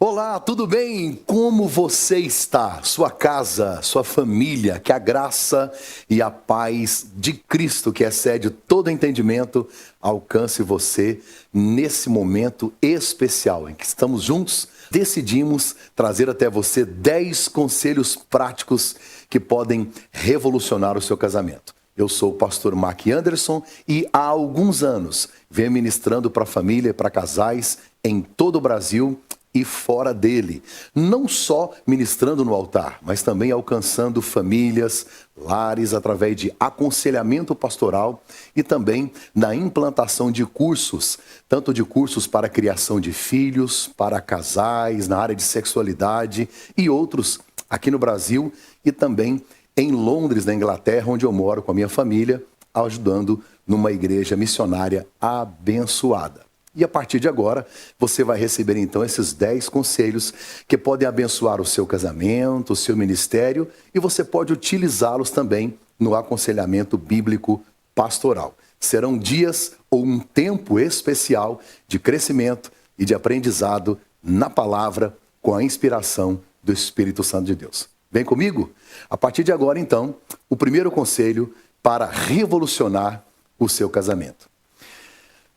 Olá, tudo bem? Como você está? Sua casa, sua família, que a graça e a paz de Cristo, que excede todo entendimento, alcance você nesse momento especial em que estamos juntos. Decidimos trazer até você 10 conselhos práticos que podem revolucionar o seu casamento. Eu sou o pastor Mark Anderson e há alguns anos venho ministrando para a família e para casais em todo o Brasil e fora dele. Não só ministrando no altar, mas também alcançando famílias, lares, através de aconselhamento pastoral e também na implantação de cursos, tanto de cursos para a criação de filhos, para casais, na área de sexualidade e outros aqui no Brasil e também em Londres, na Inglaterra, onde eu moro com a minha família, ajudando numa igreja missionária abençoada. E a partir de agora, você vai receber então esses 10 conselhos que podem abençoar o seu casamento, o seu ministério, e você pode utilizá-los também no aconselhamento bíblico pastoral. Serão dias ou um tempo especial de crescimento e de aprendizado na palavra com a inspiração do Espírito Santo de Deus. Vem comigo? A partir de agora, então, o primeiro conselho para revolucionar o seu casamento.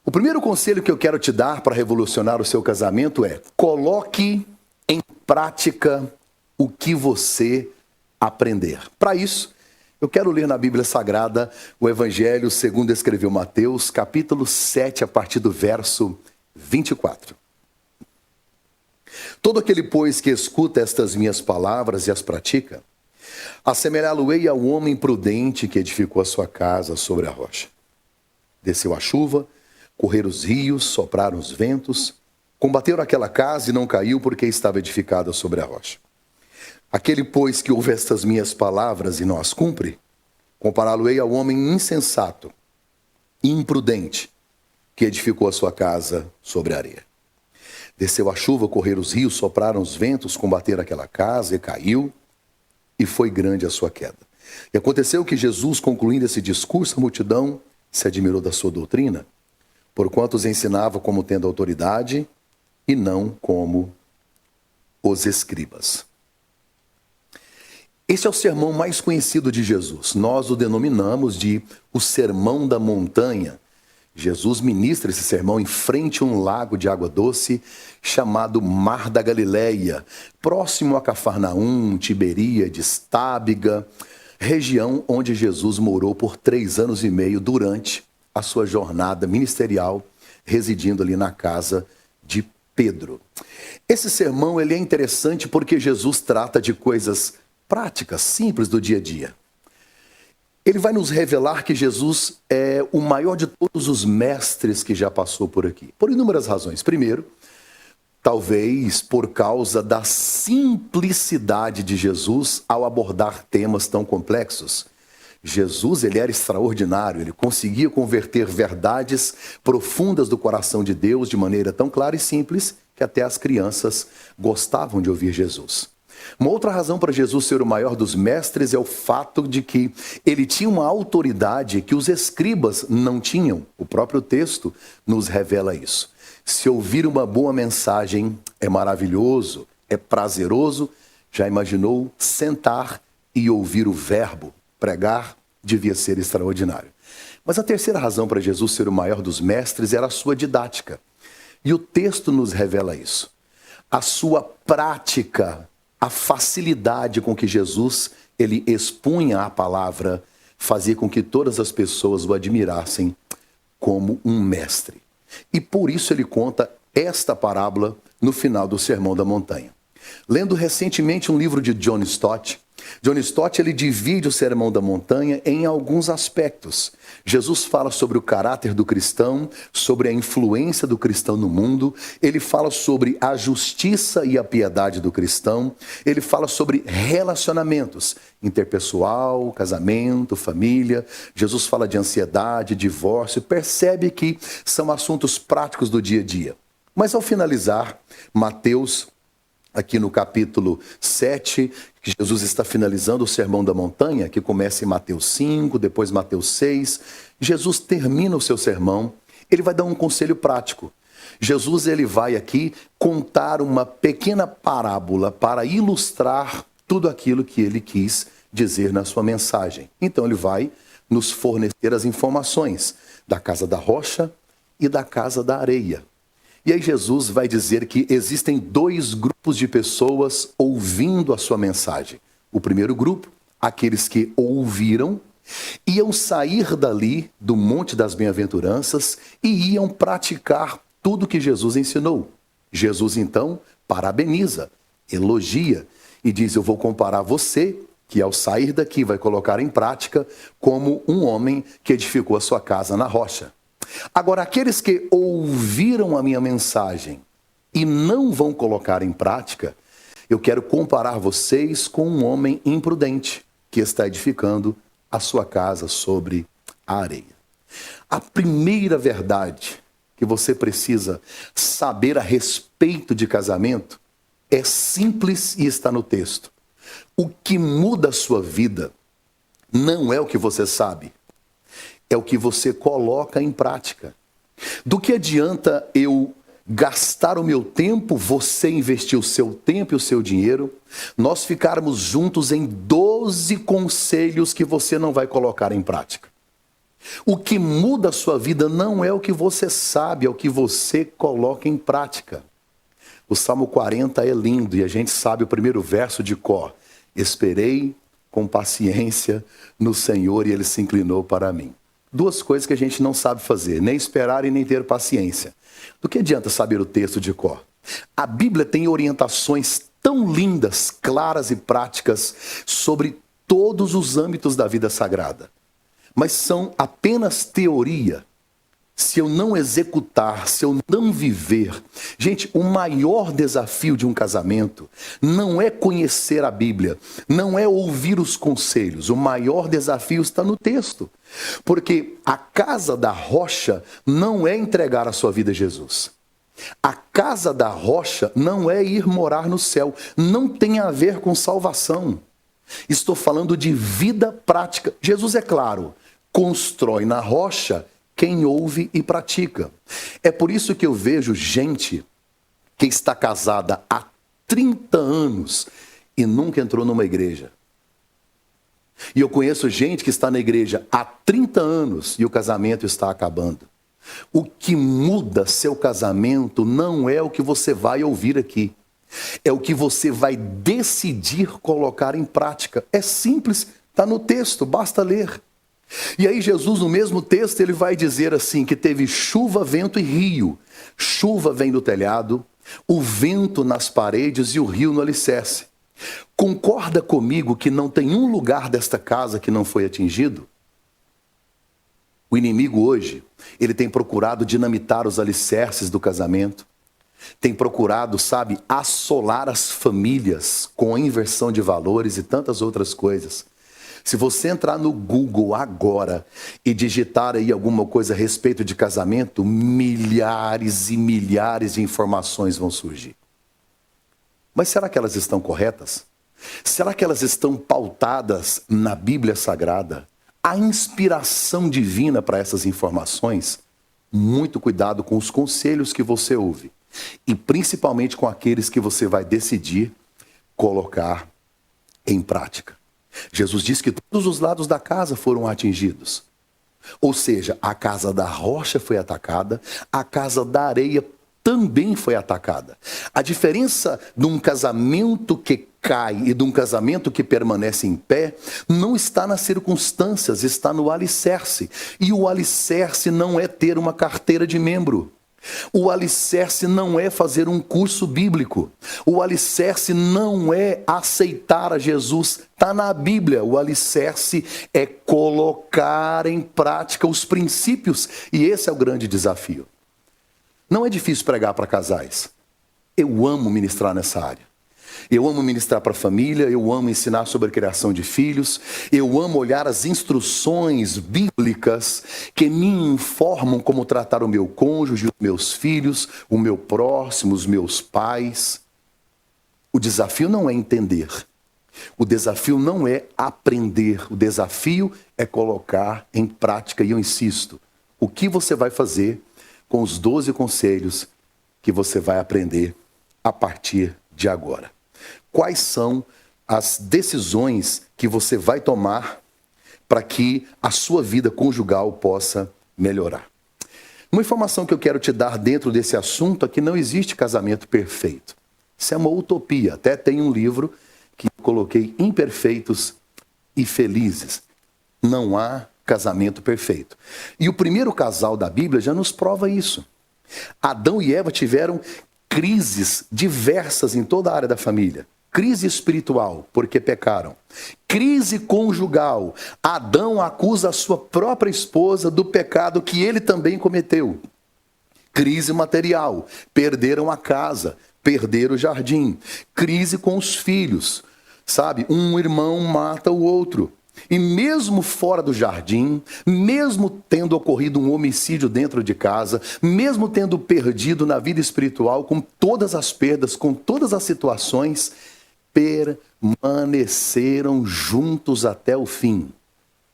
O primeiro conselho que eu quero te dar para revolucionar o seu casamento é: coloque em prática o que você aprender. Para isso, eu quero ler na Bíblia Sagrada o Evangelho segundo escreveu Mateus, capítulo 7, a partir do verso 24. Todo aquele, pois, que escuta estas minhas palavras e as pratica, assemelhá-lo-ei ao homem prudente que edificou a sua casa sobre a rocha. Desceu a chuva, correram os rios, sopraram os ventos, combateram aquela casa e não caiu porque estava edificada sobre a rocha. Aquele, pois, que ouve estas minhas palavras e não as cumpre, compará-lo-ei ao homem insensato, imprudente, que edificou a sua casa sobre a areia. Desceu a chuva, correram os rios, sopraram os ventos, combateram aquela casa e caiu, e foi grande a sua queda. E aconteceu que Jesus, concluindo esse discurso, a multidão se admirou da sua doutrina, porquanto os ensinava como tendo autoridade e não como os escribas. Esse é o sermão mais conhecido de Jesus. Nós o denominamos de o Sermão da Montanha. Jesus ministra esse sermão em frente a um lago de água doce chamado Mar da Galileia, próximo a Cafarnaum, Tiberíades, Tábiga, região onde Jesus morou por 3 anos e meio durante a sua jornada ministerial, residindo ali na casa de Pedro. Esse sermão ele é interessante porque Jesus trata de coisas práticas, simples do dia a dia. Ele vai nos revelar que Jesus é o maior de todos os mestres que já passou por aqui, por inúmeras razões. Primeiro, talvez por causa da simplicidade de Jesus ao abordar temas tão complexos. Jesus, ele era extraordinário, ele conseguia converter verdades profundas do coração de Deus de maneira tão clara e simples que até as crianças gostavam de ouvir Jesus. Uma outra razão para Jesus ser o maior dos mestres é o fato de que ele tinha uma autoridade que os escribas não tinham. O próprio texto nos revela isso. Se ouvir uma boa mensagem é maravilhoso, é prazeroso, já imaginou sentar e ouvir o verbo? Pregar devia ser extraordinário. Mas a terceira razão para Jesus ser o maior dos mestres era a sua didática. E o texto nos revela isso. A sua prática, a facilidade com que Jesus ele expunha a palavra, fazia com que todas as pessoas o admirassem como um mestre. E por isso ele conta esta parábola no final do Sermão da Montanha. Lendo recentemente um livro de John Stott ele divide o Sermão da Montanha em alguns aspectos. Jesus fala sobre o caráter do cristão, sobre a influência do cristão no mundo, ele fala sobre a justiça e a piedade do cristão, ele fala sobre relacionamentos, interpessoal, casamento, família. Jesus fala de ansiedade, divórcio, percebe que são assuntos práticos do dia a dia. Mas ao finalizar, Mateus, aqui no capítulo 7, que Jesus está finalizando o Sermão da Montanha, que começa em Mateus 5, depois Mateus 6. Jesus termina o seu sermão, ele vai dar um conselho prático. Jesus ele vai aqui contar uma pequena parábola para ilustrar tudo aquilo que ele quis dizer na sua mensagem. Então ele vai nos fornecer as informações da casa da rocha e da casa da areia. E aí Jesus vai dizer que existem dois grupos de pessoas ouvindo a sua mensagem. O primeiro grupo, aqueles que ouviram, iam sair dali do Monte das Bem-aventuranças e iam praticar tudo que Jesus ensinou. Jesus então parabeniza, elogia e diz: eu vou comparar você, que ao sair daqui vai colocar em prática, como um homem que edificou a sua casa na rocha. Agora, aqueles que ouviram a minha mensagem e não vão colocar em prática, eu quero comparar vocês com um homem imprudente que está edificando a sua casa sobre a areia. A primeira verdade que você precisa saber a respeito de casamento é simples e está no texto. O que muda a sua vida não é o que você sabe, é o que você coloca em prática. Do que adianta eu gastar o meu tempo, você investir o seu tempo e o seu dinheiro, nós ficarmos juntos em 12 conselhos que você não vai colocar em prática? O que muda a sua vida não é o que você sabe, é o que você coloca em prática. O Salmo 40 é lindo e a gente sabe o primeiro verso de cor. Esperei com paciência no Senhor e Ele se inclinou para mim. Duas coisas que a gente não sabe fazer, nem esperar e nem ter paciência. Do que adianta saber o texto de cor? A Bíblia tem orientações tão lindas, claras e práticas sobre todos os âmbitos da vida sagrada. Mas são apenas teoria. Se eu não executar, se eu não viver... Gente, o maior desafio de um casamento não é conhecer a Bíblia, não é ouvir os conselhos. O maior desafio está no texto. Porque a casa da rocha não é entregar a sua vida a Jesus. A casa da rocha não é ir morar no céu. Não tem a ver com salvação. Estou falando de vida prática. Jesus, é claro, constrói na rocha quem ouve e pratica. É por isso que eu vejo gente que está casada há 30 anos e nunca entrou numa igreja. E eu conheço gente que está na igreja há 30 anos e o casamento está acabando. O que muda seu casamento não é o que você vai ouvir aqui. É o que você vai decidir colocar em prática. É simples, está no texto, basta ler. E aí Jesus, no mesmo texto, ele vai dizer assim, que teve chuva, vento e rio. Chuva vem do telhado, o vento nas paredes e o rio no alicerce. Concorda comigo que não tem um lugar desta casa que não foi atingido? O inimigo hoje, ele tem procurado dinamitar os alicerces do casamento, tem procurado, sabe, assolar as famílias com a inversão de valores e tantas outras coisas. Se você entrar no Google agora e digitar aí alguma coisa a respeito de casamento, milhares e milhares de informações vão surgir. Mas será que elas estão corretas? Será que elas estão pautadas na Bíblia Sagrada? A inspiração divina para essas informações? Muito cuidado com os conselhos que você ouve. E principalmente com aqueles que você vai decidir colocar em prática. Jesus diz que todos os lados da casa foram atingidos. Ou seja, a casa da rocha foi atacada, a casa da areia também foi atacada. A diferença de um casamento que cai e de um casamento que permanece em pé não está nas circunstâncias, está no alicerce. E o alicerce não é ter uma carteira de membro. O alicerce não é fazer um curso bíblico. O alicerce não é aceitar a Jesus. Está na Bíblia. O alicerce é colocar em prática os princípios. E esse é o grande desafio. Não é difícil pregar para casais. Eu amo ministrar nessa área. Eu amo ministrar para a família, eu amo ensinar sobre a criação de filhos, eu amo olhar as instruções bíblicas que me informam como tratar o meu cônjuge, os meus filhos, o meu próximo, os meus pais. O desafio não é entender, o desafio não é aprender, o desafio é colocar em prática. E eu insisto, o que você vai fazer com os 12 conselhos que você vai aprender a partir de agora. Quais são as decisões que você vai tomar para que a sua vida conjugal possa melhorar? Uma informação que eu quero te dar dentro desse assunto é que não existe casamento perfeito. Isso é uma utopia. Até tem um livro que eu coloquei, Imperfeitos e Felizes. Não há casamento perfeito. E o primeiro casal da Bíblia já nos prova isso. Adão e Eva tiveram crises diversas em toda a área da família. Crise espiritual, porque pecaram. Crise conjugal. Adão acusa a sua própria esposa do pecado que ele também cometeu. Crise material. Perderam a casa, perderam o jardim. Crise com os filhos. Sabe, um irmão mata o outro. E mesmo fora do jardim, mesmo tendo ocorrido um homicídio dentro de casa, mesmo tendo perdido na vida espiritual, com todas as perdas, com todas as situações, permaneceram juntos até o fim.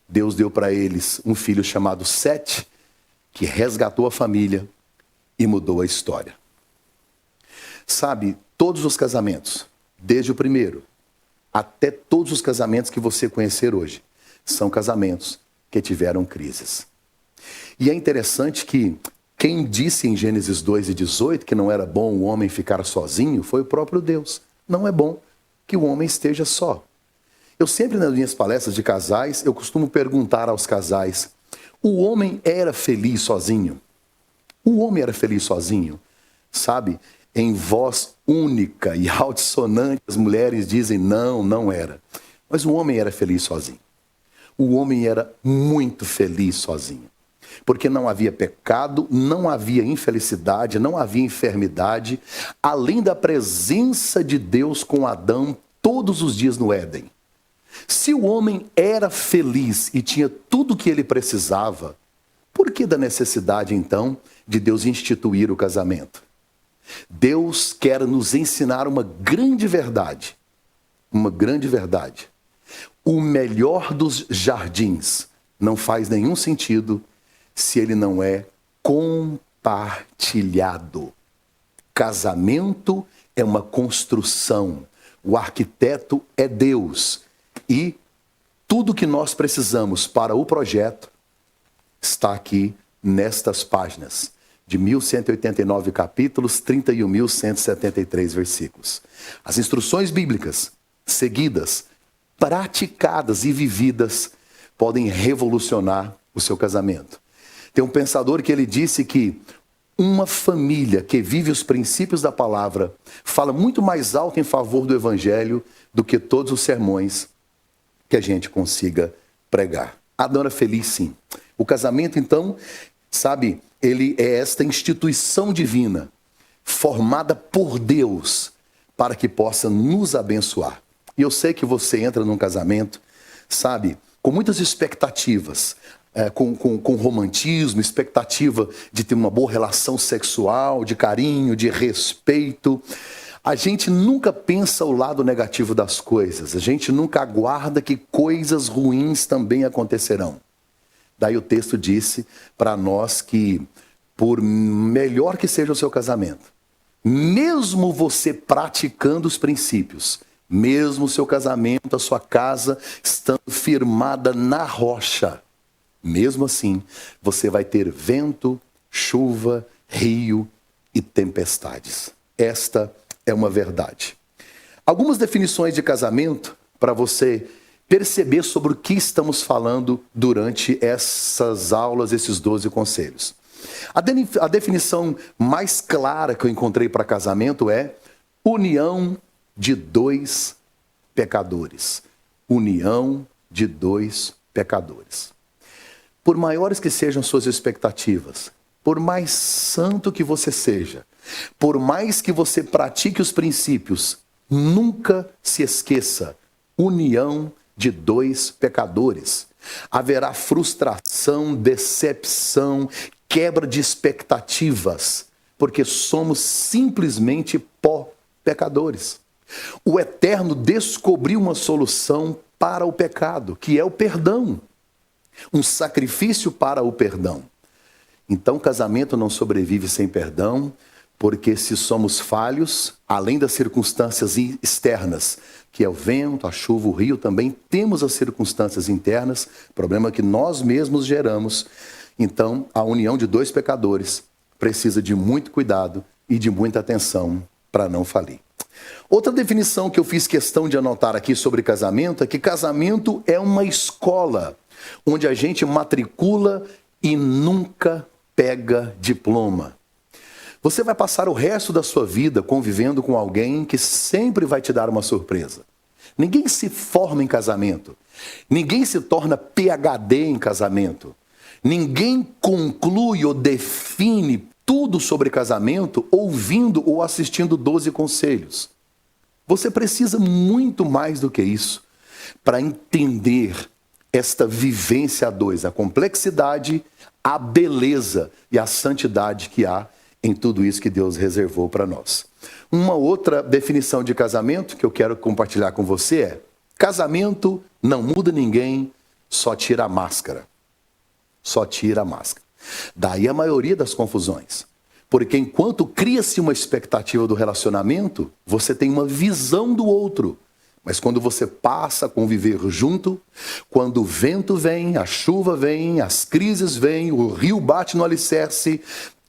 Deus deu para eles um filho chamado Sete, que resgatou a família e mudou a história. Sabe, todos os casamentos, desde o primeiro até todos os casamentos que você conhecer hoje, são casamentos que tiveram crises. E é interessante que quem disse em Gênesis 2:18 que não era bom o homem ficar sozinho foi o próprio Deus. Não é bom que o homem esteja só. Eu sempre, nas minhas palestras de casais, eu costumo perguntar aos casais: o homem era feliz sozinho? O homem era feliz sozinho? Sabe? Em voz única e altissonante, as mulheres dizem: não, não era. Mas o homem era feliz sozinho. O homem era muito feliz sozinho. Porque não havia pecado, não havia infelicidade, não havia enfermidade, além da presença de Deus com Adão todos os dias no Éden. Se o homem era feliz e tinha tudo o que ele precisava, por que da necessidade, então, de Deus instituir o casamento? Deus quer nos ensinar uma grande verdade. Uma grande verdade. O melhor dos jardins não faz nenhum sentido se ele não é compartilhado. Casamento é uma construção. O arquiteto é Deus. E tudo que nós precisamos para o projeto está aqui nestas páginas de 1.189 capítulos, 31.173 versículos. As instruções bíblicas seguidas, praticadas e vividas podem revolucionar o seu casamento. Tem um pensador que ele disse que uma família que vive os princípios da palavra fala muito mais alto em favor do evangelho do que todos os sermões que a gente consiga pregar. Adão era feliz, sim. O casamento, então, sabe, ele é esta instituição divina, formada por Deus, para que possa nos abençoar. E eu sei que você entra num casamento, sabe, com muitas expectativas, com romantismo, expectativa de ter uma boa relação sexual, de carinho, de respeito. A gente nunca pensa o lado negativo das coisas, a gente nunca aguarda que coisas ruins também acontecerão. Daí o texto disse para nós que, por melhor que seja o seu casamento, mesmo você praticando os princípios, mesmo o seu casamento, a sua casa estando firmada na rocha, mesmo assim, você vai ter vento, chuva, rio e tempestades. Esta é uma verdade. Algumas definições de casamento para você perceber sobre o que estamos falando durante essas aulas, esses 12 conselhos. A definição mais clara que eu encontrei para casamento é união de dois pecadores. União de dois pecadores. Por maiores que sejam suas expectativas, por mais santo que você seja, por mais que você pratique os princípios, nunca se esqueça, união de dois pecadores. Haverá frustração, decepção, quebra de expectativas, porque somos simplesmente pecadores. O Eterno descobriu uma solução para o pecado, que é o perdão. Um sacrifício para o perdão. Então, casamento não sobrevive sem perdão, Porque se somos falhos, além das circunstâncias externas, que é o vento, a chuva, o rio, também temos as circunstâncias internas, problema que nós mesmos geramos. Então, a união de dois pecadores precisa de muito cuidado e de muita atenção para não falir. Outra definição que eu fiz questão de anotar aqui sobre casamento é que casamento é uma escola onde a gente matricula e nunca pega diploma. Você vai passar o resto da sua vida convivendo com alguém que sempre vai te dar uma surpresa. Ninguém se forma em casamento. Ninguém se torna PhD em casamento. Ninguém conclui ou define tudo sobre casamento ouvindo ou assistindo 12 conselhos. Você precisa muito mais do que isso para entender esta vivência a dois, a complexidade, a beleza e a santidade que há em tudo isso que Deus reservou para nós. Uma outra definição de casamento que eu quero compartilhar com você é: casamento não muda ninguém, só tira a máscara. Só tira a máscara. Daí a maioria das confusões. Porque enquanto cria-se uma expectativa do relacionamento, você tem uma visão do outro. Mas quando você passa a conviver junto, quando o vento vem, a chuva vem, as crises vêm, o rio bate no alicerce,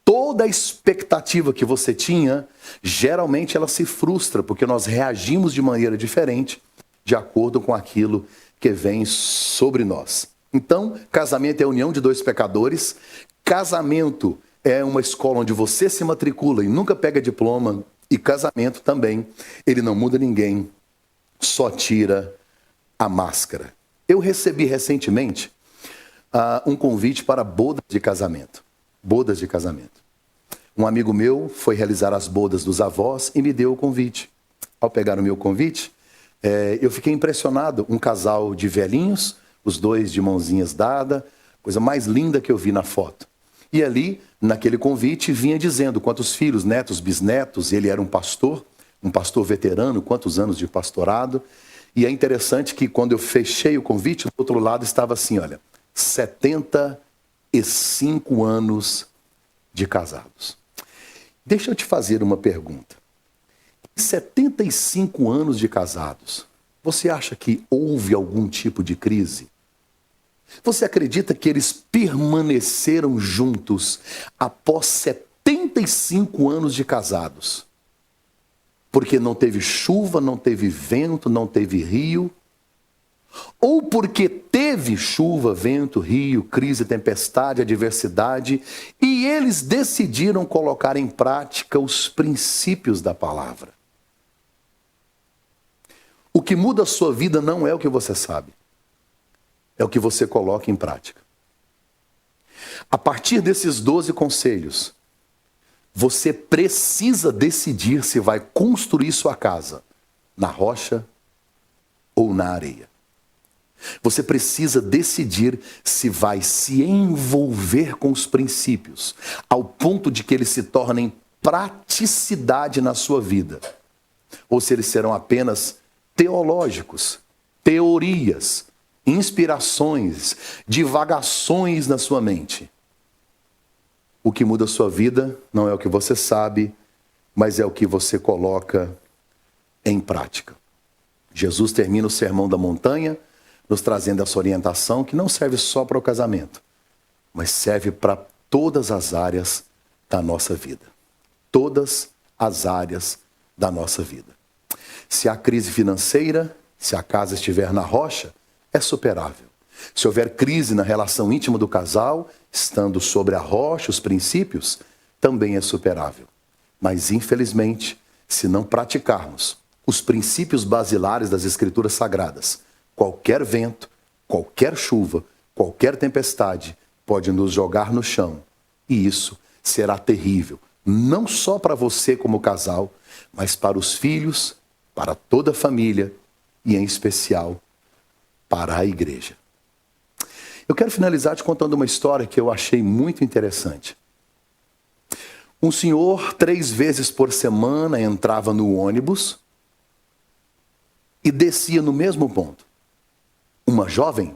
toda a expectativa que você tinha, geralmente ela se frustra, porque nós reagimos de maneira diferente, de acordo com aquilo que vem sobre nós. Então, casamento é a união de dois pecadores. Casamento é uma escola onde você se matricula e nunca pega diploma. E casamento também, ele não muda ninguém, só tira a máscara. Eu recebi recentemente um convite para bodas de casamento. Bodas de casamento. Um amigo meu foi realizar as bodas dos avós e me deu o convite. Ao pegar o meu convite, eu fiquei impressionado. Um casal de velhinhos, os dois de mãozinhas dadas, coisa mais linda que eu vi na foto. E ali, naquele convite, vinha dizendo quantos filhos, netos, bisnetos, ele era um pastor veterano, quantos anos de pastorado. E é interessante que quando eu fechei o convite, do outro lado estava assim, olha, 75 anos de casados. Deixa eu te fazer uma pergunta. Em 75 anos de casados, você acha que houve algum tipo de crise? Você acredita que eles permaneceram juntos após 75 anos de casados? Porque não teve chuva, não teve vento, não teve rio? Ou porque teve chuva, vento, rio, crise, tempestade, adversidade, e eles decidiram colocar em prática os princípios da palavra? O que muda a sua vida não é o que você sabe, é o que você coloca em prática. A partir desses 12 conselhos, você precisa decidir se vai construir sua casa na rocha ou na areia. Você precisa decidir se vai se envolver com os princípios, ao ponto de que eles se tornem praticidade na sua vida, ou se eles serão apenas teológicos, teorias, inspirações, divagações na sua mente. O que muda a sua vida não é o que você sabe, mas é o que você coloca em prática. Jesus termina o Sermão da Montanha nos trazendo essa orientação que não serve só para o casamento, mas serve para todas as áreas da nossa vida. Todas as áreas da nossa vida. Se há crise financeira, se a casa estiver na rocha, é superável. Se houver crise na relação íntima do casal, estando sobre a rocha, os princípios, também é superável. Mas, infelizmente, se não praticarmos os princípios basilares das Escrituras Sagradas, qualquer vento, qualquer chuva, qualquer tempestade pode nos jogar no chão. E isso será terrível, não só para você como casal, mas para os filhos, para toda a família e, em especial, para a igreja. Eu quero finalizar te contando uma história que eu achei muito interessante. Um senhor, 3 vezes por semana, entrava no ônibus e descia no mesmo ponto. Uma jovem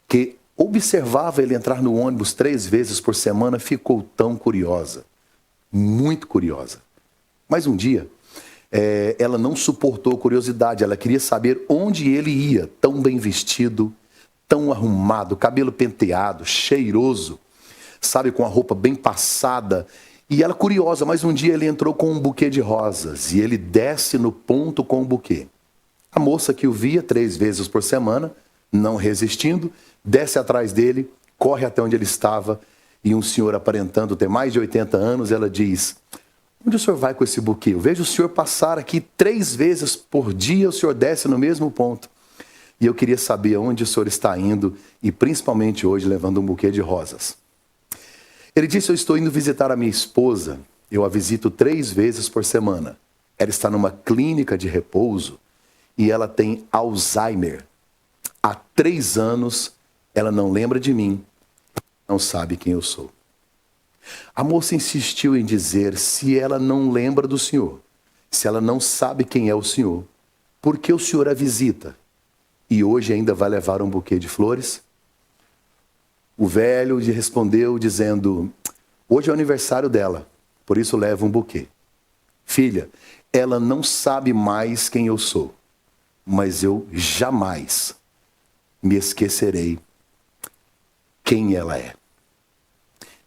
que observava ele entrar no ônibus 3 vezes por semana ficou tão curiosa, muito curiosa. Mas um dia, ela não suportou a curiosidade, ela queria saber onde ele ia, tão bem vestido, tão arrumado, cabelo penteado, cheiroso, sabe, com a roupa bem passada. E ela curiosa, mas um dia ele entrou com um buquê de rosas e ele desce no ponto com o buquê. A moça que o via 3 vezes por semana, não resistindo, desce atrás dele, corre até onde ele estava e um senhor aparentando ter mais de 80 anos, ela diz: onde o senhor vai com esse buquê? Eu vejo o senhor passar aqui 3 vezes por dia, o senhor desce no mesmo ponto. E eu queria saber onde o senhor está indo e principalmente hoje levando um buquê de rosas. Ele disse: eu estou indo visitar a minha esposa, eu a visito 3 vezes por semana. Ela está numa clínica de repouso e ela tem Alzheimer. Há 3 anos ela não lembra de mim, não sabe quem eu sou. A moça insistiu em dizer: se ela não lembra do senhor, se ela não sabe quem é o senhor, por que o senhor a visita? E hoje ainda vai levar um buquê de flores? O velho lhe respondeu dizendo: hoje é o aniversário dela, por isso leva um buquê. Filha, ela não sabe mais quem eu sou, mas eu jamais me esquecerei quem ela é.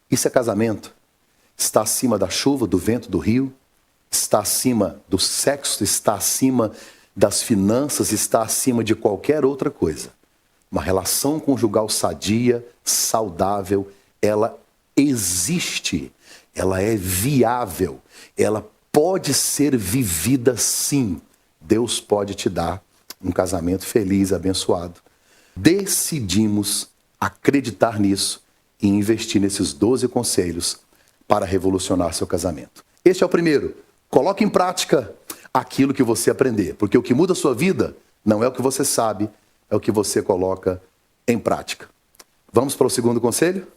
Isso é casamento? Está acima da chuva, do vento, do rio? Está acima do sexo? Está acima das finanças? Está acima de qualquer outra coisa? Uma relação conjugal sadia, saudável, ela existe, ela é viável, ela pode ser vivida sim. Deus pode te dar um casamento feliz, abençoado. Decidimos acreditar nisso e investir nesses 12 conselhos para revolucionar seu casamento. Este é o primeiro. Coloque em prática aquilo que você aprender, porque o que muda a sua vida não é o que você sabe, é o que você coloca em prática. Vamos para o segundo conselho?